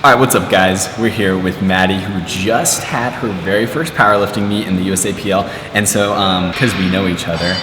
All right, what's up guys? We're here with Maddie, who just had her very first powerlifting meet in the USAPL. And so, because we know each other,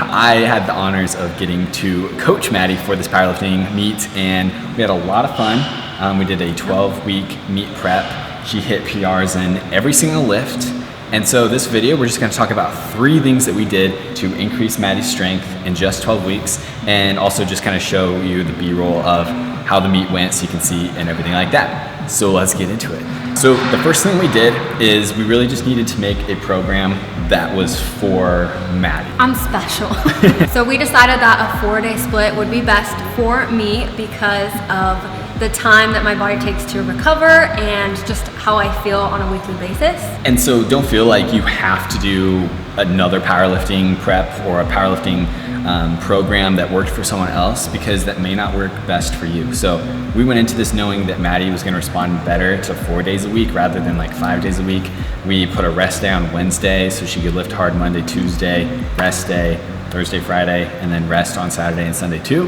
I had the honors of getting to coach Maddie for this powerlifting meet, and we had a lot of fun. We did a 12-week meet prep. She hit PRs in every single lift. And so this video, we're just gonna talk about 3 things that we did to increase Maddie's strength in just 12 weeks, and also just kind of show you the B-roll of how the meet went so you can see and everything like that. So let's get into it. So the first thing we did is we really just needed to make a program that was for Maddie. I'm special. So we decided that a 4-day split would be best for me because of the time that my body takes to recover and just how I feel on a weekly basis. And so don't feel like you have to do another powerlifting prep or a powerlifting program that worked for someone else, because that may not work best for you. So we went into this knowing that Maddie was going to respond better to 4 days a week rather than like 5 days a week. We put a rest day on Wednesday so she could lift hard Monday, Tuesday, rest day, Thursday, Friday, and then rest on Saturday and Sunday too,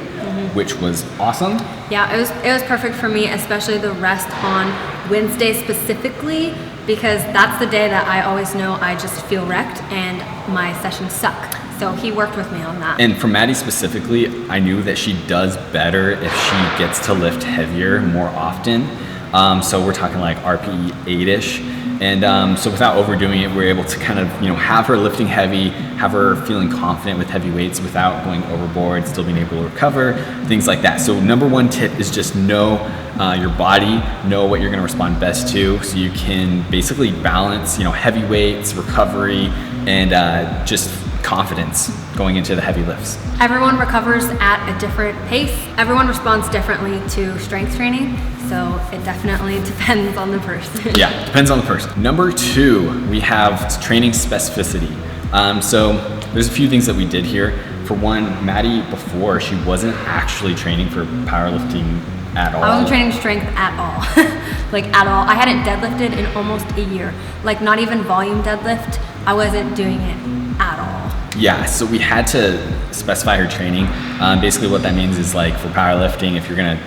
which was awesome. Yeah, it was perfect for me, especially the rest on Wednesday specifically, because that's the day that I always know I just feel wrecked and my sessions suck. So he worked with me on that. And for Maddie specifically, I knew that she does better if she gets to lift heavier more often. So we're talking like RPE 8-ish. And so without overdoing it, we're able to kind of, have her lifting heavy, have her feeling confident with heavy weights without going overboard, still being able to recover, things like that. So number 1 tip is just know your body, know what you're gonna respond best to, so you can basically balance, heavy weights, recovery, and just confidence going into the heavy lifts. Everyone recovers at a different pace. Everyone responds differently to strength training, so it definitely depends on the person. Yeah, depends on the person. Number 2, we have training specificity. So there's a few things that we did here. For one, Maddie, before, she wasn't actually training for powerlifting at all. I wasn't training strength at all. Like at all. I hadn't deadlifted in almost a year. Like not even volume deadlift. I wasn't doing it at all. Yeah, so we had to specify her training. Basically what that means is, like, for powerlifting, if you're gonna,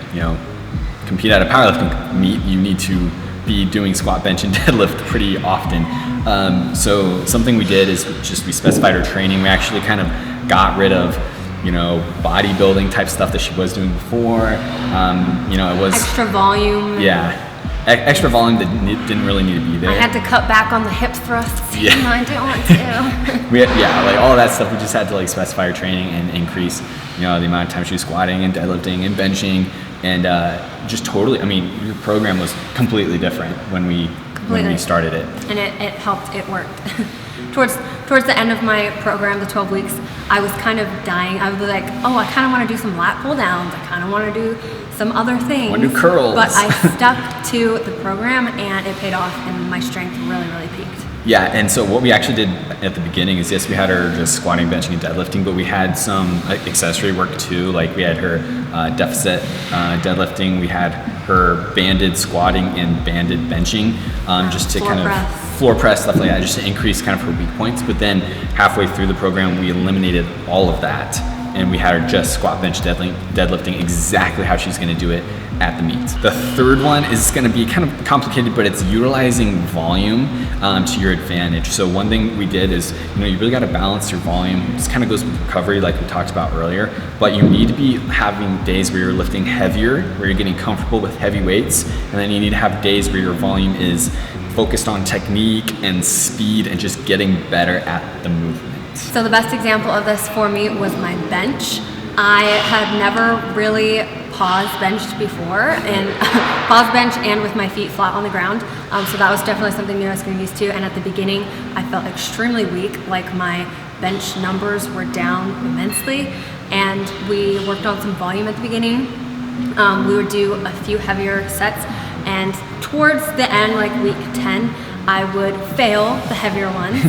compete at a powerlifting meet, you need to be doing squat, bench, and deadlift pretty often. So something we did is we specified her training. We actually kind of got rid of, bodybuilding type stuff that she was doing before. It was extra volume. Yeah. Extra volume that didn't really need to be there. I had to cut back on the hip thrusts. Yeah. I didn't want to. Like all of that stuff, we just had to like specify her training and increase, the amount of time she was squatting and deadlifting and benching, and just totally. I mean, your program was completely different when we started it. And it helped. It worked. Towards the end of my program, the 12 weeks, I was kind of dying. I was like, oh, I kind of want to do some lat pull downs. I kind of want to do some other things. Want to do curls. But I stuck to the program and it paid off, and my strength really, really peaked. Yeah, and so what we actually did at the beginning is, yes, we had her just squatting, benching, and deadlifting, but we had some accessory work too. Like we had her deficit deadlifting, we had her banded squatting and banded benching, just to floor press, stuff like that, just to increase kind of her weak points. But then halfway through the program, we eliminated all of that, and we had her just squat, bench, deadlifting exactly how she's gonna do it at the meet. The third one is gonna be kind of complicated, but it's utilizing volume to your advantage. So one thing we did is, you really gotta balance your volume. This kind of goes with recovery like we talked about earlier, but you need to be having days where you're lifting heavier, where you're getting comfortable with heavy weights, and then you need to have days where your volume is focused on technique and speed and just getting better at the movement. So the best example of this for me was my bench. I had never really pause benched before, and pause bench and with my feet flat on the ground. So that was definitely something new I was getting used to. And at the beginning, I felt extremely weak, like my bench numbers were down immensely. And we worked on some volume at the beginning. We would do a few heavier sets, and towards the end, like week 10, I would fail the heavier ones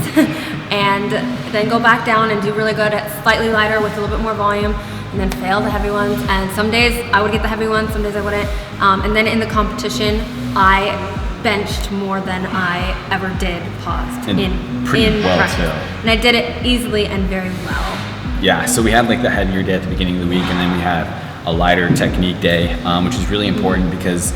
and then go back down and do really good at slightly lighter with a little bit more volume, and then fail the heavy ones. And some days I would get the heavy ones, some days I wouldn't. And then in the competition, I benched more than I ever did paused in practice. And I did it easily and very well. Yeah, so we had like the heavier day at the beginning of the week, and then we had a lighter technique day, which is really important because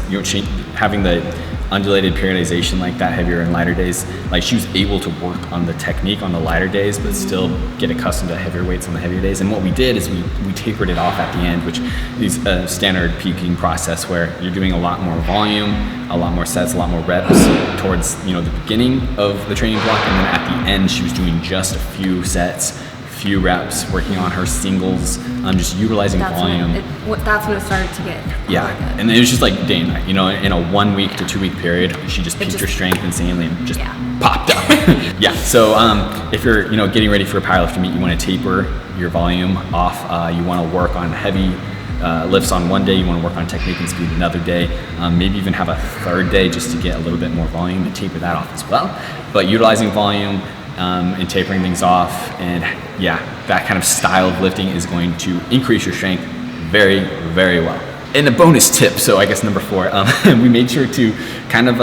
having the undulated periodization like that, heavier and lighter days, like she was able to work on the technique on the lighter days, but still get accustomed to heavier weights on the heavier days. And what we did is we tapered it off at the end, which is a standard peaking process where you're doing a lot more volume, a lot more sets, a lot more reps towards the beginning of the training block, and then at the end she was doing just a few sets, few reps, working on her singles, just utilizing volume. That's when it started to get really good. And it was just like day and night, in a 1 week to 2 week period, she just peaked her strength insanely and just popped up. Yeah, so if you're getting ready for a powerlifting meet, you want to taper your volume off. You want to work on heavy lifts on one day, you want to work on technique and speed another day, maybe even have a third day just to get a little bit more volume and taper that off as well. But utilizing volume and tapering things off, and that kind of style of lifting is going to increase your strength very, very well. And a bonus tip, so I guess number 4, we made sure to kind of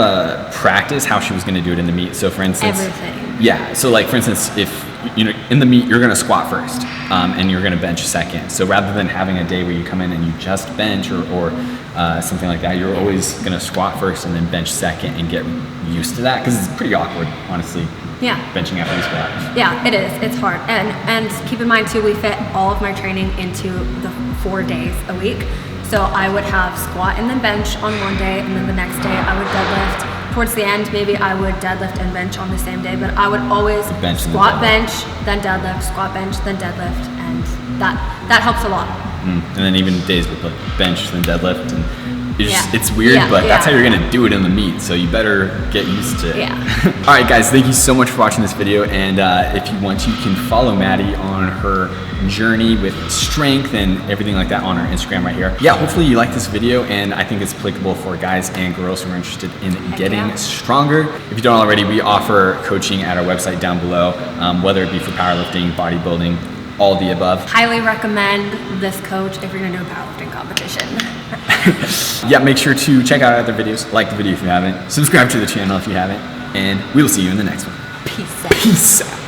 practice how she was going to do it in the meet. So for instance, so like for instance, if in the meet you're going to squat first and you're going to bench second. So rather than having a day where you come in and you just bench or something like that, you're always going to squat first and then bench second and get used to that, because it's pretty awkward, honestly. Benching after you squat. Yeah, it is. It's hard. And keep in mind too, we fit all of my training into the 4 days a week. So I would have squat and then bench on one day, and then the next day I would deadlift. Towards the end, maybe I would deadlift and bench on the same day, but I would always squat, bench, then deadlift, squat, bench, then deadlift, and that helps a lot. And then even days with like bench, then deadlift, and it's weird, but that's how you're gonna do it in the meet, so you better get used to it. All right, guys, thank you so much for watching this video, and if you want to, you can follow Maddie on her journey with strength and everything like that on her Instagram right here. Hopefully you like this video, and I think it's applicable for guys and girls who are interested in getting stronger. If you don't already, we offer coaching at our website down below, whether it be for powerlifting, bodybuilding, all the above. Highly recommend this coach if you're gonna do a powerlifting competition. Make sure to check out our other videos, like the video if you haven't, subscribe to the channel if you haven't, and we will see you in the next one. Peace out. Peace out.